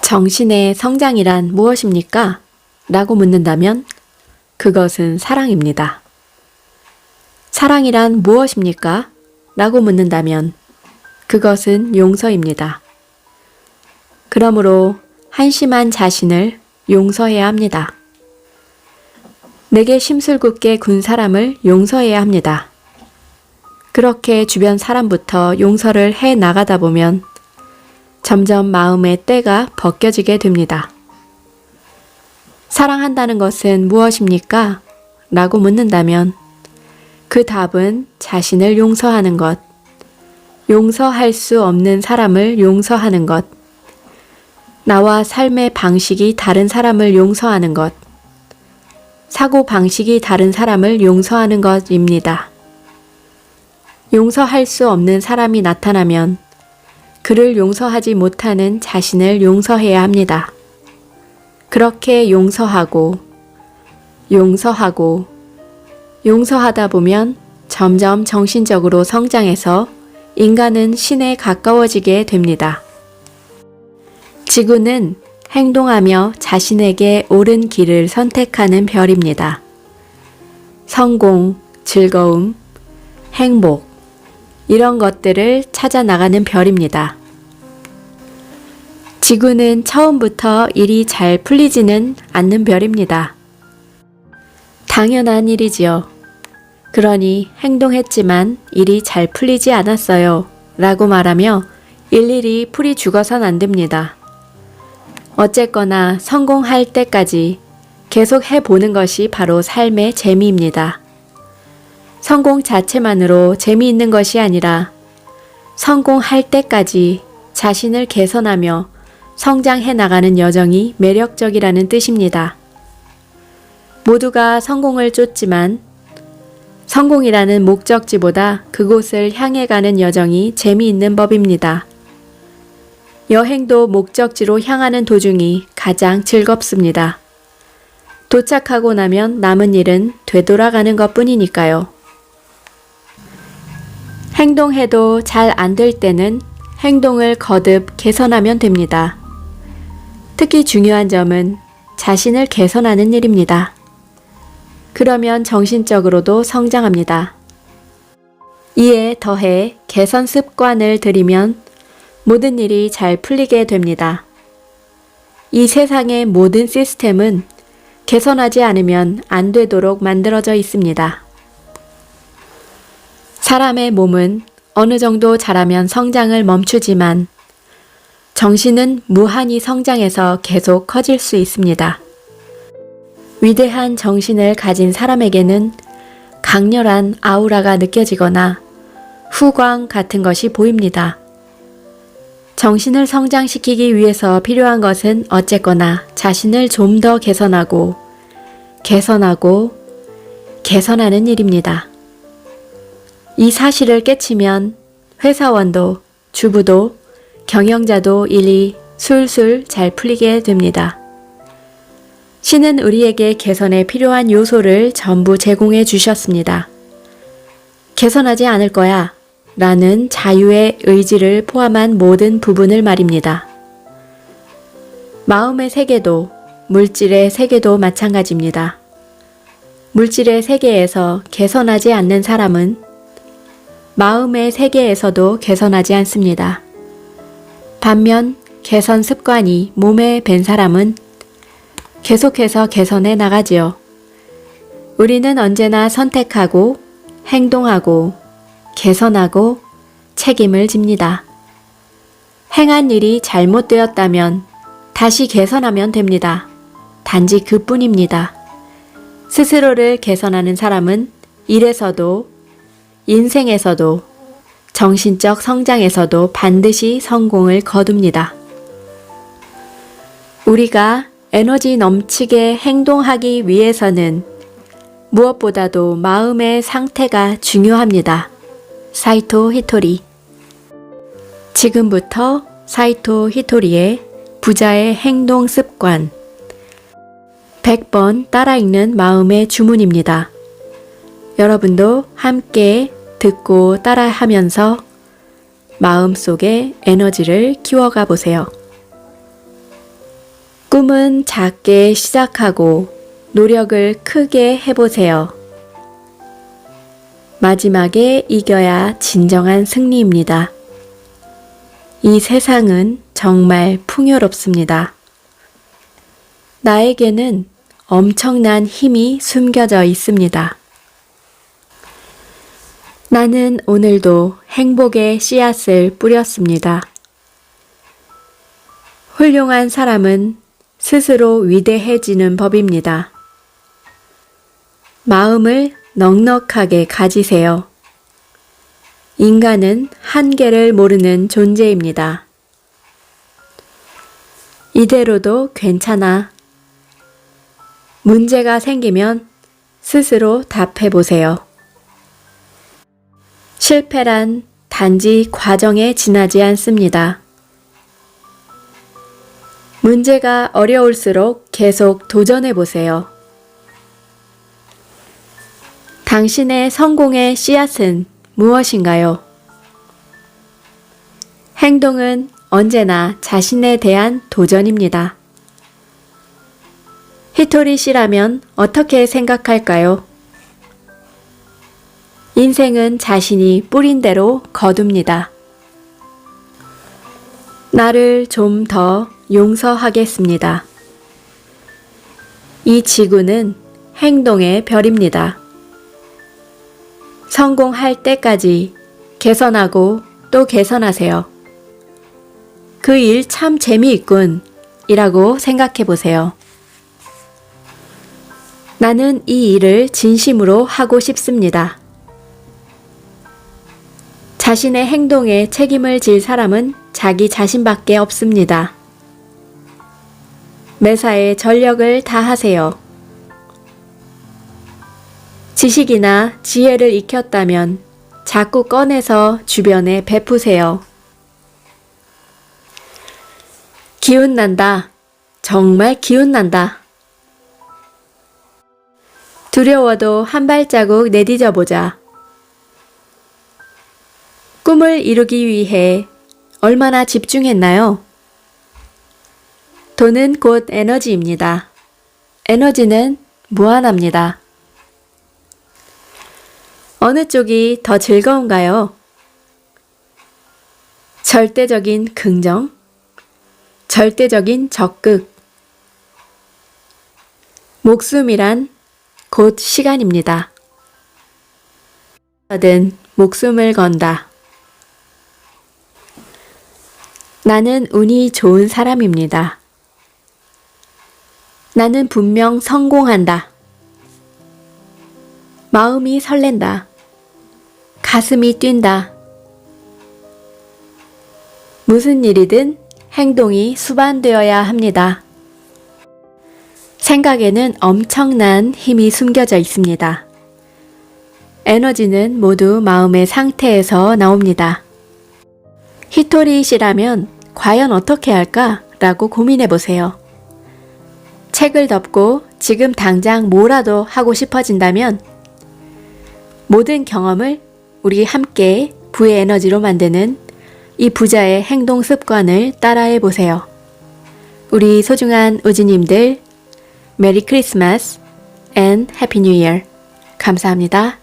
정신의 성장이란 무엇입니까? 라고 묻는다면 그것은 사랑입니다. 사랑이란 무엇입니까? 라고 묻는다면 그것은 용서입니다. 그러므로 한심한 자신을 용서해야 합니다. 내게 심술궂게 군 사람을 용서해야 합니다. 그렇게 주변 사람부터 용서를 해 나가다 보면 점점 마음의 때가 벗겨지게 됩니다. 사랑한다는 것은 무엇입니까? 라고 묻는다면 그 답은 자신을 용서하는 것, 용서할 수 없는 사람을 용서하는 것, 나와 삶의 방식이 다른 사람을 용서하는 것, 사고 방식이 다른 사람을 용서하는 것입니다. 용서할 수 없는 사람이 나타나면 그를 용서하지 못하는 자신을 용서해야 합니다. 그렇게 용서하고 용서하다 보면 점점 정신적으로 성장해서 인간은 신에 가까워지게 됩니다. 지구는 행동하며 자신에게 옳은 길을 선택하는 별입니다. 성공, 즐거움, 행복, 이런 것들을 찾아 나가는 별입니다. 지구는 처음부터 일이 잘 풀리지는 않는 별입니다. 당연한 일이지요. 그러니 행동했지만 일이 잘 풀리지 않았어요 라고 말하며 일일이 풀이 죽어선 안 됩니다. 어쨌거나 성공할 때까지 계속 해보는 것이 바로 삶의 재미입니다. 성공 자체만으로 재미있는 것이 아니라 성공할 때까지 자신을 개선하며 성장해 나가는 여정이 매력적이라는 뜻입니다. 모두가 성공을 쫓지만 성공이라는 목적지보다 그곳을 향해 가는 여정이 재미있는 법입니다. 여행도 목적지로 향하는 도중이 가장 즐겁습니다. 도착하고 나면 남은 일은 되돌아가는 것뿐이니까요. 행동해도 잘 안 될 때는 행동을 거듭 개선하면 됩니다. 특히 중요한 점은 자신을 개선하는 일입니다. 그러면 정신적으로도 성장합니다. 이에 더해 개선 습관을 들이면 모든 일이 잘 풀리게 됩니다. 이 세상의 모든 시스템은 개선하지 않으면 안 되도록 만들어져 있습니다. 사람의 몸은 어느 정도 자라면 성장을 멈추지만 정신은 무한히 성장해서 계속 커질 수 있습니다. 위대한 정신을 가진 사람에게는 강렬한 아우라가 느껴지거나 후광 같은 것이 보입니다. 정신을 성장시키기 위해서 필요한 것은 어쨌거나 자신을 좀 더 개선하고 개선하는 일입니다. 이 사실을 깨치면 회사원도 주부도 경영자도 일이 술술 잘 풀리게 됩니다. 신은 우리에게 개선에 필요한 요소를 전부 제공해 주셨습니다. 개선하지 않을 거야 라는 자유의 의지를 포함한 모든 부분을 말입니다. 마음의 세계도 물질의 세계도 마찬가지입니다. 물질의 세계에서 개선하지 않는 사람은 마음의 세계에서도 개선하지 않습니다. 반면 개선 습관이 몸에 밴 사람은 계속해서 개선해 나가지요. 우리는 언제나 선택하고 행동하고 개선하고 책임을 집니다. 행한 일이 잘못되었다면 다시 개선하면 됩니다. 단지 그뿐입니다. 스스로를 개선하는 사람은 일에서도 인생에서도 정신적 성장에서도 반드시 성공을 거둡니다. 우리가 에너지 넘치게 행동하기 위해서는 무엇보다도 마음의 상태가 중요합니다. 사이토 히토리. 지금부터 사이토 히토리의 부자의 행동 습관 100번 따라 읽는 마음의 주문입니다. 여러분도 함께 듣고 따라 하면서 마음속에 에너지를 키워가 보세요. 꿈은 작게 시작하고 노력을 크게 해보세요. 마지막에 이겨야 진정한 승리입니다. 이 세상은 정말 풍요롭습니다. 나에게는 엄청난 힘이 숨겨져 있습니다. 나는 오늘도 행복의 씨앗을 뿌렸습니다. 훌륭한 사람은 스스로 위대해지는 법입니다. 마음을 넉넉하게 가지세요. 인간은 한계를 모르는 존재입니다. 이대로도 괜찮아. 문제가 생기면 스스로 답해 보세요. 실패란 단지 과정에 지나지 않습니다. 문제가 어려울수록 계속 도전해 보세요. 당신의 성공의 씨앗은 무엇인가요? 행동은 언제나 자신에 대한 도전입니다. 히토리 씨라면 어떻게 생각할까요? 인생은 자신이 뿌린 대로 거둡니다. 나를 좀 더 용서하겠습니다. 이 지구는 행동의 별입니다. 성공할 때까지 개선하고 또 개선하세요. 그 일 참 재미있군 이라고 생각해 보세요. 나는 이 일을 진심으로 하고 싶습니다. 자신의 행동에 책임을 질 사람은 자기 자신밖에 없습니다. 매사에 전력을 다하세요. 지식이나 지혜를 익혔다면 자꾸 꺼내서 주변에 베푸세요. 기운난다. 정말 기운난다. 두려워도 한 발자국 내디뎌 보자. 꿈을 이루기 위해 얼마나 집중했나요? 돈은 곧 에너지입니다. 에너지는 무한합니다. 어느 쪽이 더 즐거운가요? 절대적인 긍정, 절대적인 적극. 목숨이란 곧 시간입니다. 든 목숨을 건다. 나는 운이 좋은 사람입니다. 나는 분명 성공한다. 마음이 설렌다. 가슴이 뛴다. 무슨 일이든 행동이 수반되어야 합니다. 생각에는 엄청난 힘이 숨겨져 있습니다. 에너지는 모두 마음의 상태에서 나옵니다. 히토리 씨라면 과연 어떻게 할까? 라고 고민해 보세요. 책을 덮고 지금 당장 뭐라도 하고 싶어진다면 모든 경험을 우리 함께 부의 에너지로 만드는 이 부자의 행동 습관을 따라해 보세요. 우리 소중한 우지님들 메리 크리스마스 앤 해피 뉴 이어. 감사합니다.